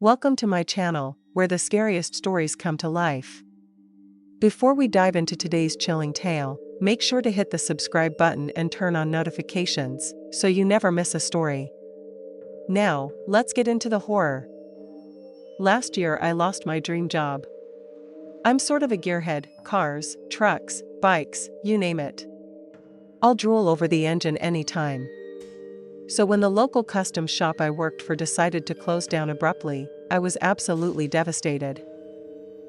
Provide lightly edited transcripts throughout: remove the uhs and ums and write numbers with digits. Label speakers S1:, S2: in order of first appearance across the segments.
S1: Welcome to my channel, where the scariest stories come to life. Before we dive into today's chilling tale, make sure to hit the subscribe button and turn on notifications, so you never miss a story. Now, let's get into the horror. Last year I lost my dream job. I'm sort of a gearhead, cars, trucks, bikes, you name it. I'll drool over the engine anytime. So when the local custom shop I worked for decided to close down abruptly, I was absolutely devastated.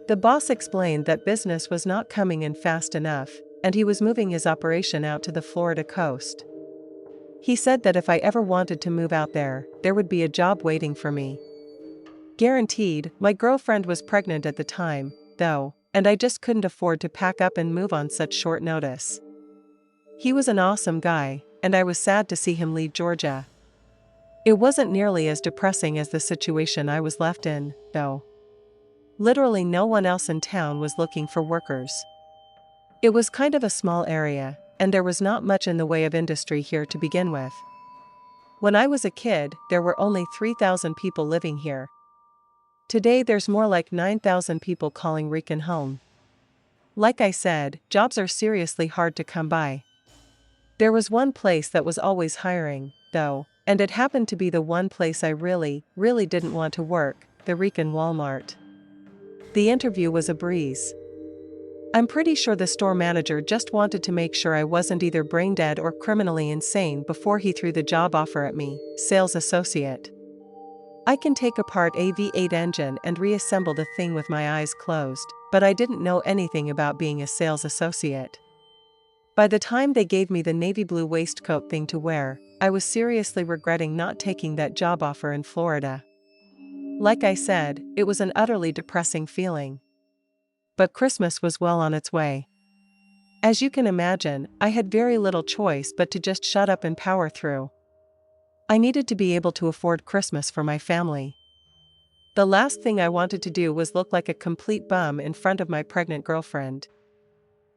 S1: The boss explained that business was not coming in fast enough, and he was moving his operation out to the Florida coast. He said that if I ever wanted to move out there would be a job waiting for me. Guaranteed. My girlfriend was pregnant at the time, though, and I just couldn't afford to pack up and move on such short notice. He was an awesome guy, and I was sad to see him leave Georgia. It wasn't nearly as depressing as the situation I was left in, though. Literally no one else in town was looking for workers. It was kind of a small area, and there was not much in the way of industry here to begin with. When I was a kid, there were only 3,000 people living here. Today there's more like 9,000 people calling Rican home. Like I said, jobs are seriously hard to come by. There was one place that was always hiring, though, and it happened to be the one place I really didn't want to work, the Rican Walmart. The interview was a breeze. I'm pretty sure the store manager just wanted to make sure I wasn't either brain dead or criminally insane before he threw the job offer at me, sales associate. I can take apart a V8 engine and reassemble the thing with my eyes closed, but I didn't know anything about being a sales associate. By the time they gave me the navy blue waistcoat thing to wear, I was seriously regretting not taking that job offer in Florida. Like I said, it was an utterly depressing feeling. But Christmas was well on its way. As you can imagine, I had very little choice but to just shut up and power through. I needed to be able to afford Christmas for my family. The last thing I wanted to do was look like a complete bum in front of my pregnant girlfriend.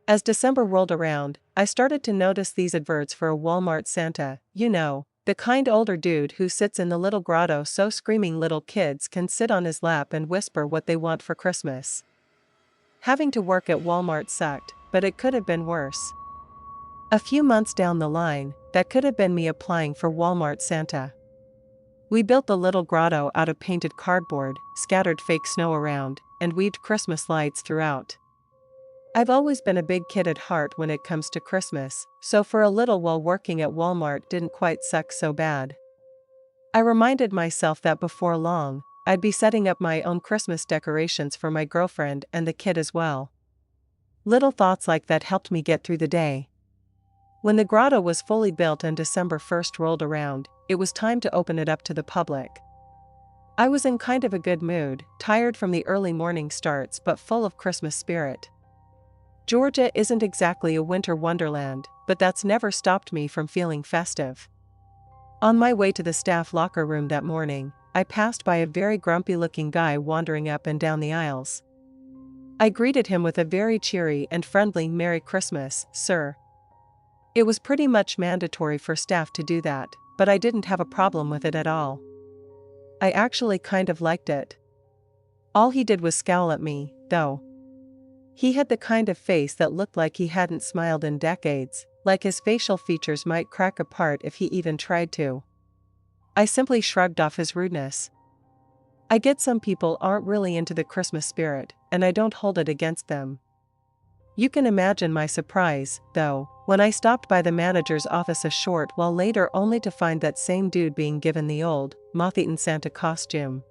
S1: As December rolled around, I started to notice these adverts for a Walmart Santa, you know, the kind older dude who sits in the little grotto so screaming little kids can sit on his lap and whisper what they want for Christmas. Having to work at Walmart sucked, but it could have been worse. A few months down the line, that could have been me applying for Walmart Santa. We built the little grotto out of painted cardboard, scattered fake snow around, and weaved Christmas lights throughout. I've always been a big kid at heart when it comes to Christmas, so for a little while working at Walmart didn't quite suck so bad. I reminded myself that before long, I'd be setting up my own Christmas decorations for my girlfriend and the kid as well. Little thoughts like that helped me get through the day. When the grotto was fully built and December 1st rolled around, it was time to open it up to the public. I was in kind of a good mood, tired from the early morning starts but full of Christmas spirit. Georgia isn't exactly a winter wonderland, but that's never stopped me from feeling festive. On my way to the staff locker room that morning, I passed by a very grumpy-looking guy wandering up and down the aisles. I greeted him with a very cheery and friendly "Merry Christmas, sir." It was pretty much mandatory for staff to do that, but I didn't have a problem with it at all. I actually kind of liked it. All he did was scowl at me, though. He had the kind of face that looked like he hadn't smiled in decades, like his facial features might crack apart if he even tried to. I simply shrugged off his rudeness. I get some people aren't really into the Christmas spirit, and I don't hold it against them. You can imagine my surprise, though, when I stopped by the manager's office a short while later only to find that same dude being given the old, moth-eaten Santa costume.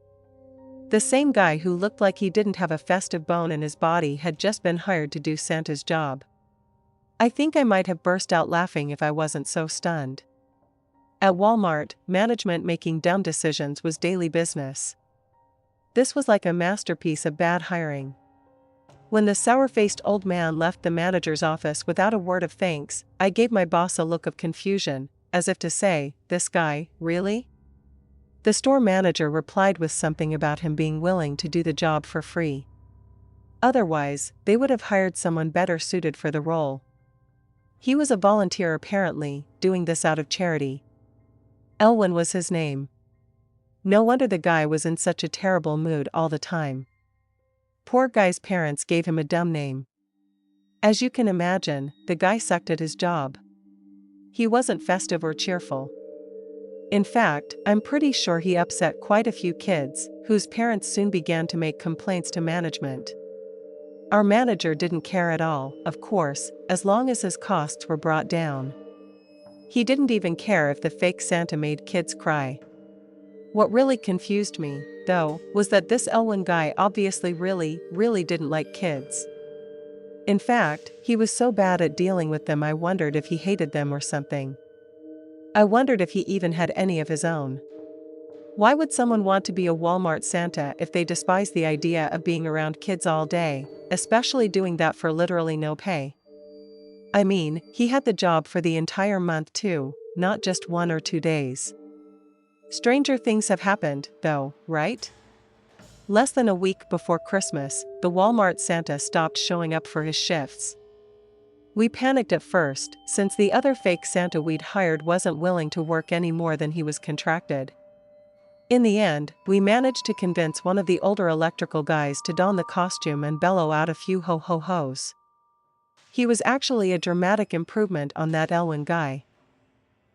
S1: The same guy who looked like he didn't have a festive bone in his body had just been hired to do Santa's job. I think I might have burst out laughing if I wasn't so stunned. At Walmart, management making dumb decisions was daily business. This was like a masterpiece of bad hiring. When the sour-faced old man left the manager's office without a word of thanks, I gave my boss a look of confusion, as if to say, "This guy, really?" The store manager replied with something about him being willing to do the job for free. Otherwise, they would have hired someone better suited for the role. He was a volunteer apparently, doing this out of charity. Elwin was his name. No wonder the guy was in such a terrible mood all the time. Poor guy's parents gave him a dumb name. As you can imagine, the guy sucked at his job. He wasn't festive or cheerful. In fact, I'm pretty sure he upset quite a few kids, whose parents soon began to make complaints to management. Our manager didn't care at all, of course, as long as his costs were brought down. He didn't even care if the fake Santa made kids cry. What really confused me, though, was that this Elwyn guy obviously really didn't like kids. In fact, he was so bad at dealing with them I wondered if he hated them or something. I wondered if he even had any of his own. Why would someone want to be a Walmart Santa if they despise the idea of being around kids all day, especially doing that for literally no pay? I mean, he had the job for the entire month too, not just 1 or 2 days. Stranger things have happened, though, right? Less than a week before Christmas, the Walmart Santa stopped showing up for his shifts. We panicked at first, since the other fake Santa we'd hired wasn't willing to work any more than he was contracted. In the end, we managed to convince one of the older electrical guys to don the costume and bellow out a few ho-ho-hos. He was actually a dramatic improvement on that Elwyn guy.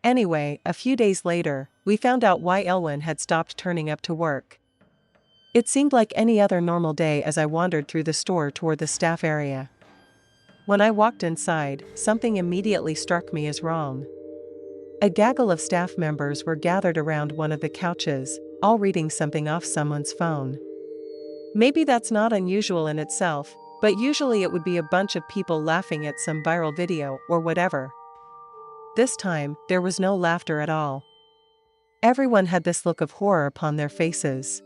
S1: Anyway, a few days later, we found out why Elwyn had stopped turning up to work. It seemed like any other normal day as I wandered through the store toward the staff area. When I walked inside, something immediately struck me as wrong. A gaggle of staff members were gathered around one of the couches, all reading something off someone's phone. Maybe that's not unusual in itself, but usually it would be a bunch of people laughing at some viral video or whatever. This time, there was no laughter at all. Everyone had this look of horror upon their faces.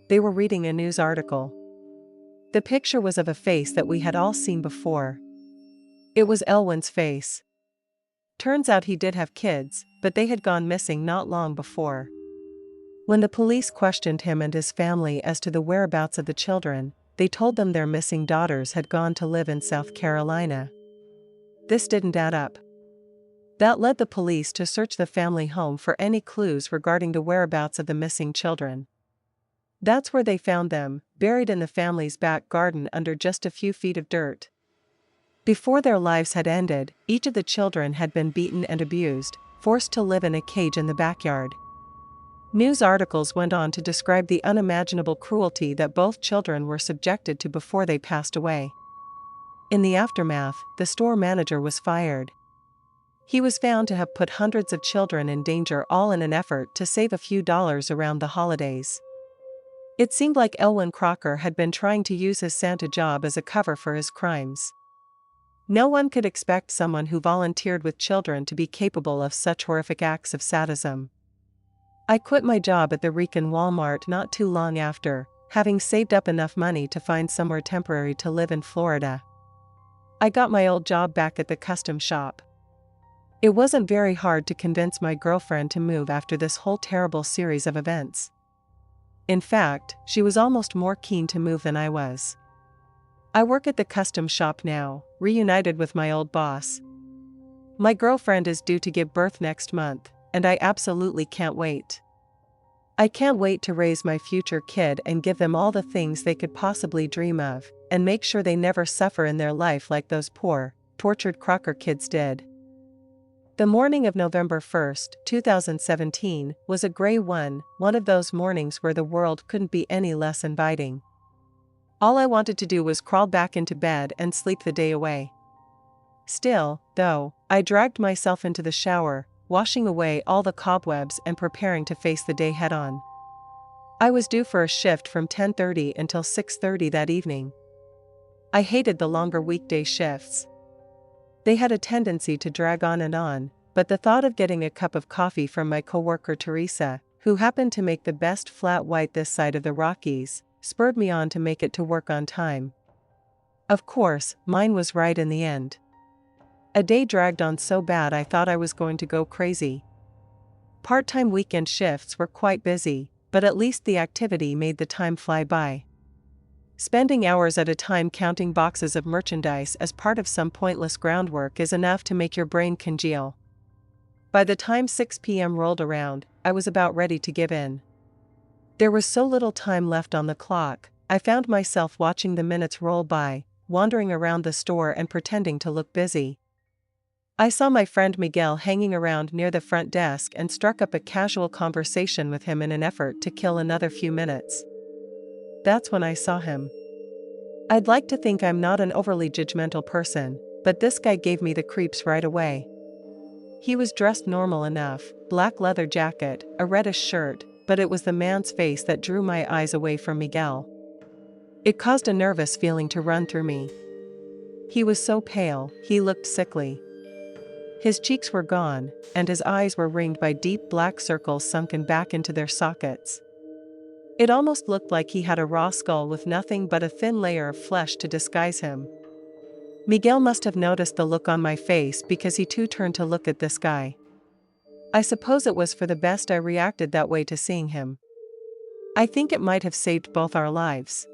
S1: They were reading a news article. The picture was of a face that we had all seen before. It was Elwyn's face. Turns out he did have kids, but they had gone missing not long before. When the police questioned him and his family as to the whereabouts of the children, they told them their missing daughters had gone to live in South Carolina. This didn't add up. That led the police to search the family home for any clues regarding the whereabouts of the missing children. That's where they found them, buried in the family's back garden under just a few feet of dirt. Before their lives had ended, each of the children had been beaten and abused, forced to live in a cage in the backyard. News articles went on to describe the unimaginable cruelty that both children were subjected to before they passed away. In the aftermath, the store manager was fired. He was found to have put hundreds of children in danger, all in an effort to save a few dollars around the holidays. It seemed like Elwyn Crocker had been trying to use his Santa job as a cover for his crimes. No one could expect someone who volunteered with children to be capable of such horrific acts of sadism. I quit my job at the Rican Walmart not too long after, having saved up enough money to find somewhere temporary to live in Florida. I got my old job back at the custom shop. It wasn't very hard to convince my girlfriend to move after this whole terrible series of events. In fact, she was almost more keen to move than I was. I work at the custom shop now, reunited with my old boss. My girlfriend is due to give birth next month, and I absolutely can't wait. I can't wait to raise my future kid and give them all the things they could possibly dream of, and make sure they never suffer in their life like those poor, tortured Crocker kids did. The morning of November 1st, 2017, was a gray one of those mornings where the world couldn't be any less inviting. All I wanted to do was crawl back into bed and sleep the day away. Still, though, I dragged myself into the shower, washing away all the cobwebs and preparing to face the day head-on. I was due for a shift from 10:30 until 6:30 that evening. I hated the longer weekday shifts. They had a tendency to drag on, but the thought of getting a cup of coffee from my coworker Teresa, who happened to make the best flat white this side of the Rockies, spurred me on to make it to work on time. Of course, mine was right in the end. A day dragged on so bad I thought I was going to go crazy. Part-time weekend shifts were quite busy, but at least the activity made the time fly by. Spending hours at a time counting boxes of merchandise as part of some pointless groundwork is enough to make your brain congeal. By the time 6 p.m. rolled around, I was about ready to give in. There was so little time left on the clock, I found myself watching the minutes roll by, wandering around the store and pretending to look busy. I saw my friend Miguel hanging around near the front desk and struck up a casual conversation with him in an effort to kill another few minutes. That's when I saw him. I'd like to think I'm not an overly judgmental person, but this guy gave me the creeps right away. He was dressed normal enough, black leather jacket, a reddish shirt, but it was the man's face that drew my eyes away from Miguel. It caused a nervous feeling to run through me. He was so pale, he looked sickly. His cheeks were gone, and his eyes were ringed by deep black circles sunken back into their sockets. It almost looked like he had a raw skull with nothing but a thin layer of flesh to disguise him. Miguel must have noticed the look on my face because he too turned to look at this guy. I suppose it was for the best I reacted that way to seeing him. I think it might have saved both our lives.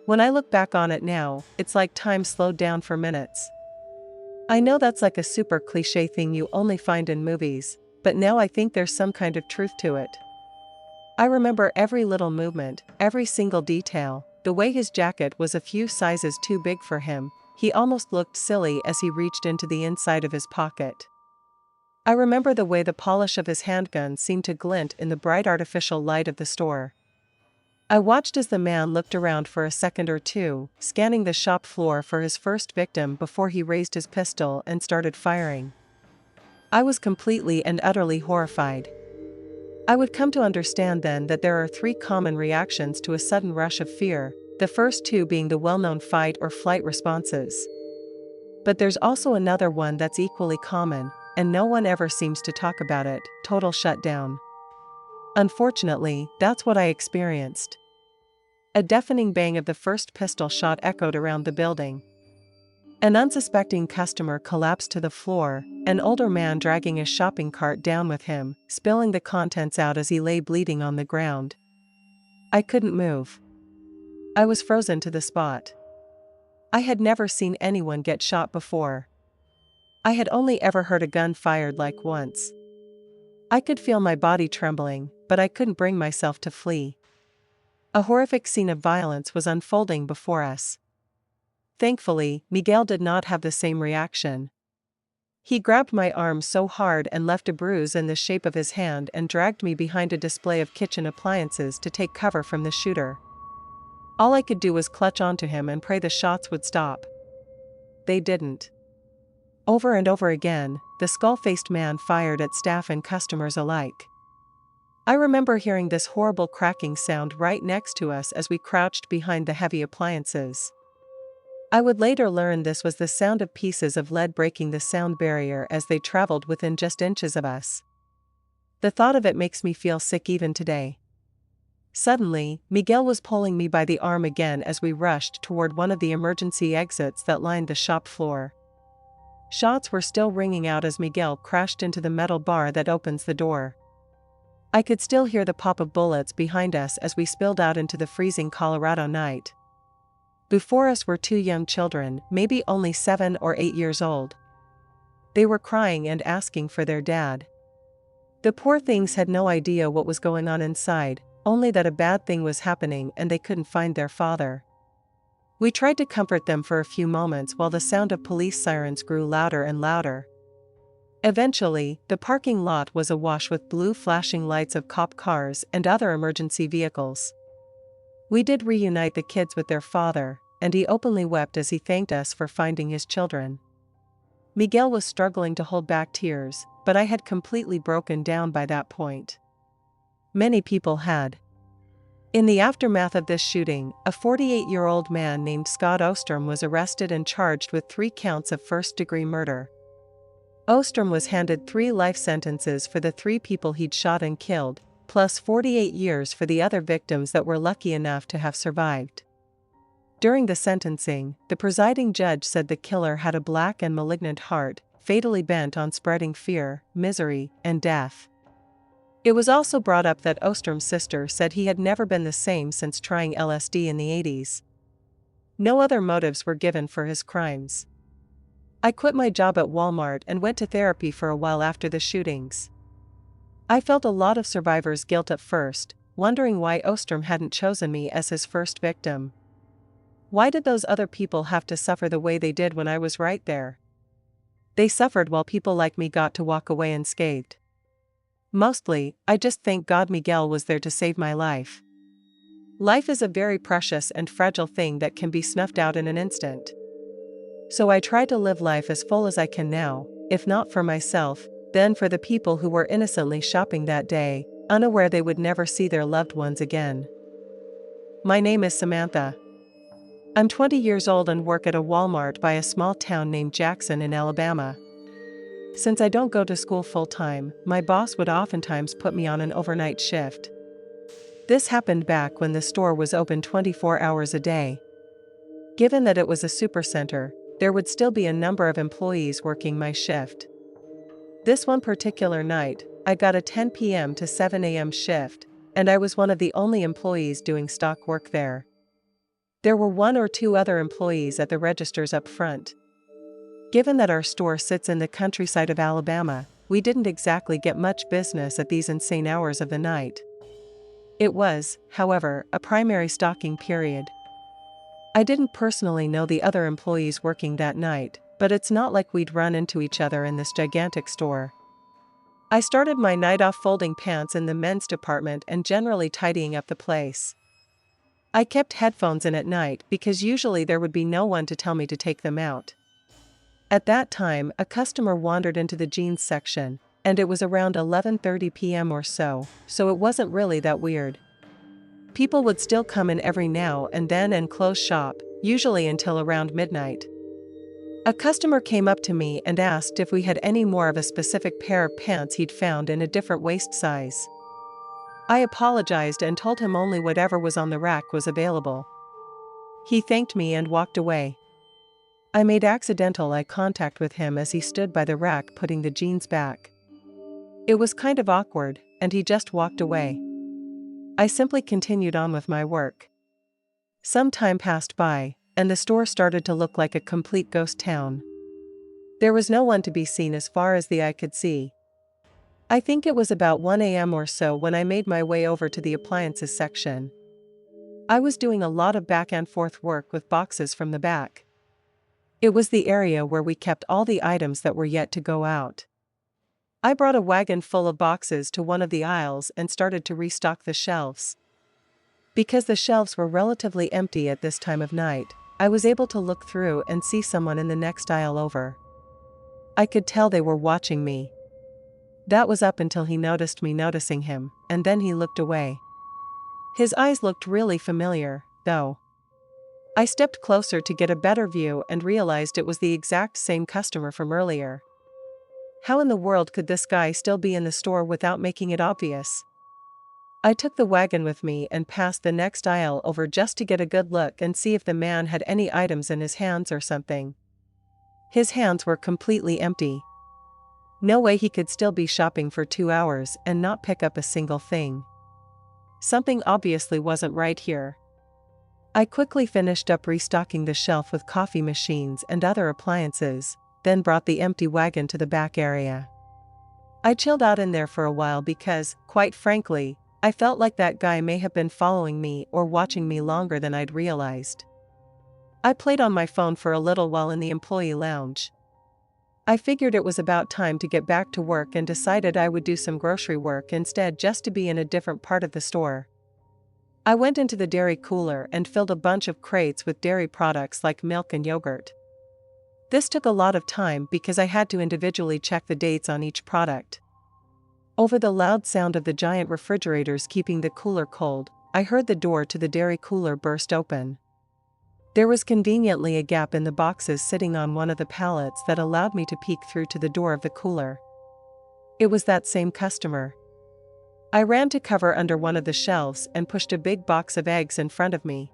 S1: When I look back on it now, it's like time slowed down for minutes. I know that's like a super cliché thing you only find in movies, but now I think there's some kind of truth to it. I remember every little movement, every single detail, the way his jacket was a few sizes too big for him. He almost looked silly as he reached into the inside of his pocket. I remember the way the polish of his handgun seemed to glint in the bright artificial light of the store. I watched as the man looked around for a second or two, scanning the shop floor for his first victim before he raised his pistol and started firing. I was completely and utterly horrified. I would come to understand then that there are three common reactions to a sudden rush of fear, the first two being the well-known fight or flight responses. But there's also another one that's equally common, and no one ever seems to talk about it: total shutdown. Unfortunately, that's what I experienced. A deafening bang of the first pistol shot echoed around the building. An unsuspecting customer collapsed to the floor, an older man dragging a shopping cart down with him, spilling the contents out as he lay bleeding on the ground. I couldn't move. I was frozen to the spot. I had never seen anyone get shot before. I had only ever heard a gun fired like once. I could feel my body trembling, but I couldn't bring myself to flee. A horrific scene of violence was unfolding before us. Thankfully, Miguel did not have the same reaction. He grabbed my arm so hard and left a bruise in the shape of his hand and dragged me behind a display of kitchen appliances to take cover from the shooter. All I could do was clutch onto him and pray the shots would stop. They didn't. Over and over again, the skull-faced man fired at staff and customers alike. I remember hearing this horrible cracking sound right next to us as we crouched behind the heavy appliances. I would later learn this was the sound of pieces of lead breaking the sound barrier as they traveled within just inches of us. The thought of it makes me feel sick even today. Suddenly, Miguel was pulling me by the arm again as we rushed toward one of the emergency exits that lined the shop floor. Shots were still ringing out as Miguel crashed into the metal bar that opens the door. I could still hear the pop of bullets behind us as we spilled out into the freezing Colorado night. Before us were two young children, maybe only 7 or 8 years old. They were crying and asking for their dad. The poor things had no idea what was going on inside, only that a bad thing was happening and they couldn't find their father. We tried to comfort them for a few moments while the sound of police sirens grew louder and louder. Eventually, the parking lot was awash with blue flashing lights of cop cars and other emergency vehicles. We did reunite the kids with their father, and he openly wept as he thanked us for finding his children. Miguel was struggling to hold back tears, but I had completely broken down by that point. Many people had. In the aftermath of this shooting, a 48-year-old man named Scott Ostrom was arrested and charged with 3 counts of first-degree murder. Ostrom was handed 3 life sentences for the 3 people he'd shot and killed, plus 48 years for the other victims that were lucky enough to have survived. During the sentencing, the presiding judge said the killer had a black and malignant heart, fatally bent on spreading fear, misery, and death. It was also brought up that Ostrom's sister said he had never been the same since trying LSD in the 80s. No other motives were given for his crimes. I quit my job at Walmart and went to therapy for a while after the shootings. I felt a lot of survivor's guilt at first, wondering why Ostrom hadn't chosen me as his first victim. Why did those other people have to suffer the way they did when I was right there? They suffered while people like me got to walk away unscathed. Mostly, I just thank God Miguel was there to save my life. Life is a very precious and fragile thing that can be snuffed out in an instant. So I try to live life as full as I can now, if not for myself, then for the people who were innocently shopping that day, unaware they would never see their loved ones again. My name is Samantha. I'm 20 years old and work at a Walmart by a small town named Jackson in Alabama. Since I don't go to school full-time, my boss would oftentimes put me on an overnight shift. This happened back when the store was open 24 hours a day. Given that it was a supercenter, there would still be a number of employees working my shift. This one particular night, I got a 10 p.m. to 7 a.m. shift, and I was one of the only employees doing stock work there. There were one or two other employees at the registers up front. Given that our store sits in the countryside of Alabama, we didn't exactly get much business at these insane hours of the night. It was, however, a primary stocking period. I didn't personally know the other employees working that night, but it's not like we'd run into each other in this gigantic store. I started my night off folding pants in the men's department and generally tidying up the place. I kept headphones in at night because usually there would be no one to tell me to take them out. At that time, a customer wandered into the jeans section, and it was around 11:30 p.m. or so it wasn't really that weird. People would still come in every now and then and close shop, usually until around midnight. A customer came up to me and asked if we had any more of a specific pair of pants he'd found in a different waist size. I apologized and told him only whatever was on the rack was available. He thanked me and walked away. I made accidental eye contact with him as he stood by the rack putting the jeans back. It was kind of awkward, and he just walked away. I simply continued on with my work. Some time passed by, and the store started to look like a complete ghost town. There was no one to be seen as far as the eye could see. I think it was about 1 a.m. or so when I made my way over to the appliances section. I was doing a lot of back and forth work with boxes from the back. It was the area where we kept all the items that were yet to go out. I brought a wagon full of boxes to one of the aisles and started to restock the shelves. Because the shelves were relatively empty at this time of night, I was able to look through and see someone in the next aisle over. I could tell they were watching me. That was up until he noticed me noticing him, and then he looked away. His eyes looked really familiar, though. I stepped closer to get a better view and realized it was the exact same customer from earlier. How in the world could this guy still be in the store without making it obvious? I took the wagon with me and passed the next aisle over just to get a good look and see if the man had any items in his hands or something. His hands were completely empty. No way he could still be shopping for 2 hours and not pick up a single thing. Something obviously wasn't right here. I quickly finished up restocking the shelf with coffee machines and other appliances, then brought the empty wagon to the back area. I chilled out in there for a while because, quite frankly, I felt like that guy may have been following me or watching me longer than I'd realized. I played on my phone for a little while in the employee lounge. I figured it was about time to get back to work and decided I would do some grocery work instead just to be in a different part of the store. I went into the dairy cooler and filled a bunch of crates with dairy products like milk and yogurt. This took a lot of time because I had to individually check the dates on each product. Over the loud sound of the giant refrigerators keeping the cooler cold, I heard the door to the dairy cooler burst open. There was conveniently a gap in the boxes sitting on one of the pallets that allowed me to peek through to the door of the cooler. It was that same customer. I ran to cover under one of the shelves and pushed a big box of eggs in front of me.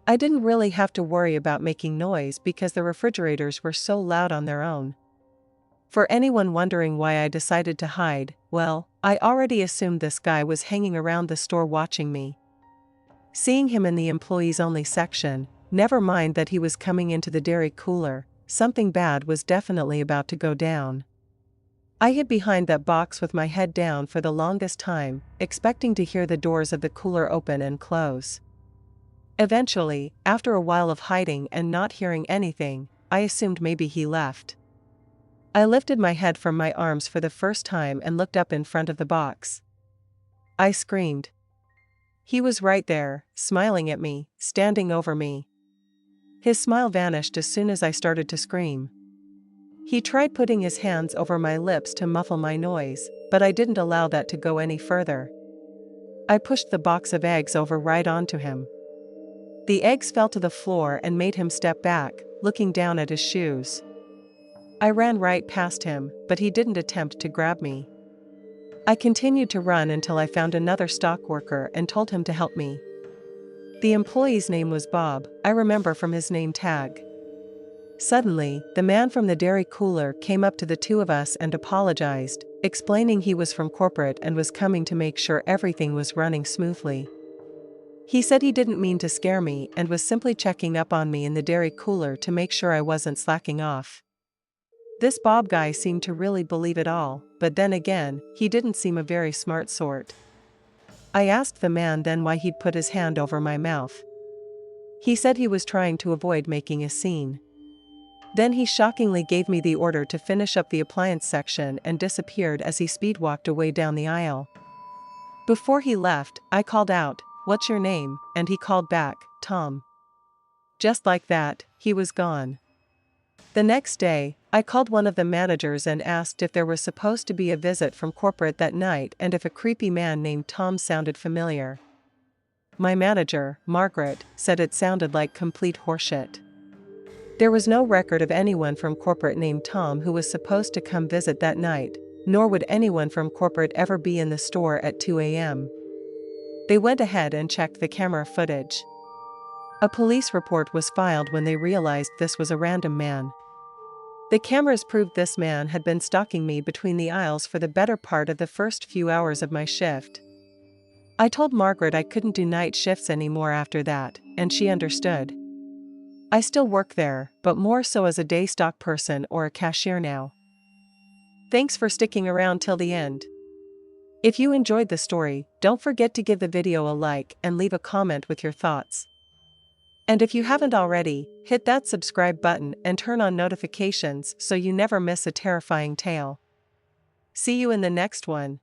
S1: I didn't really have to worry about making noise because the refrigerators were so loud on their own. For anyone wondering why I decided to hide, well, I already assumed this guy was hanging around the store watching me. Seeing him in the employees-only section, never mind that he was coming into the dairy cooler, something bad was definitely about to go down. I hid behind that box with my head down for the longest time, expecting to hear the doors of the cooler open and close. Eventually, after a while of hiding and not hearing anything, I assumed maybe he left. I lifted my head from my arms for the first time and looked up in front of the box. I screamed. He was right there, smiling at me, standing over me. His smile vanished as soon as I started to scream. He tried putting his hands over my lips to muffle my noise, but I didn't allow that to go any further. I pushed the box of eggs over right onto him. The eggs fell to the floor and made him step back, looking down at his shoes. I ran right past him, but he didn't attempt to grab me. I continued to run until I found another stock worker and told him to help me. The employee's name was Bob, I remember from his name tag. Suddenly, the man from the dairy cooler came up to the two of us and apologized, explaining he was from corporate and was coming to make sure everything was running smoothly. He said he didn't mean to scare me and was simply checking up on me in the dairy cooler to make sure I wasn't slacking off. This Bob guy seemed to really believe it all, but then again, he didn't seem a very smart sort. I asked the man then why he'd put his hand over my mouth. He said he was trying to avoid making a scene. Then he shockingly gave me the order to finish up the appliance section and disappeared as he speed-walked away down the aisle. Before he left, I called out, "What's your name?" and he called back, "Tom." Just like that, he was gone. The next day, I called one of the managers and asked if there was supposed to be a visit from corporate that night and if a creepy man named Tom sounded familiar. My manager, Margaret, said it sounded like complete horseshit. There was no record of anyone from corporate named Tom who was supposed to come visit that night, nor would anyone from corporate ever be in the store at 2 a.m. They went ahead and checked the camera footage. A police report was filed when they realized this was a random man. The cameras proved this man had been stalking me between the aisles for the better part of the first few hours of my shift. I told Margaret I couldn't do night shifts anymore after that, and she understood. I still work there, but more so as a day stock person or a cashier now. Thanks for sticking around till the end. If you enjoyed the story, don't forget to give the video a like and leave a comment with your thoughts. And if you haven't already, hit that subscribe button and turn on notifications so you never miss a terrifying tale. See you in the next one.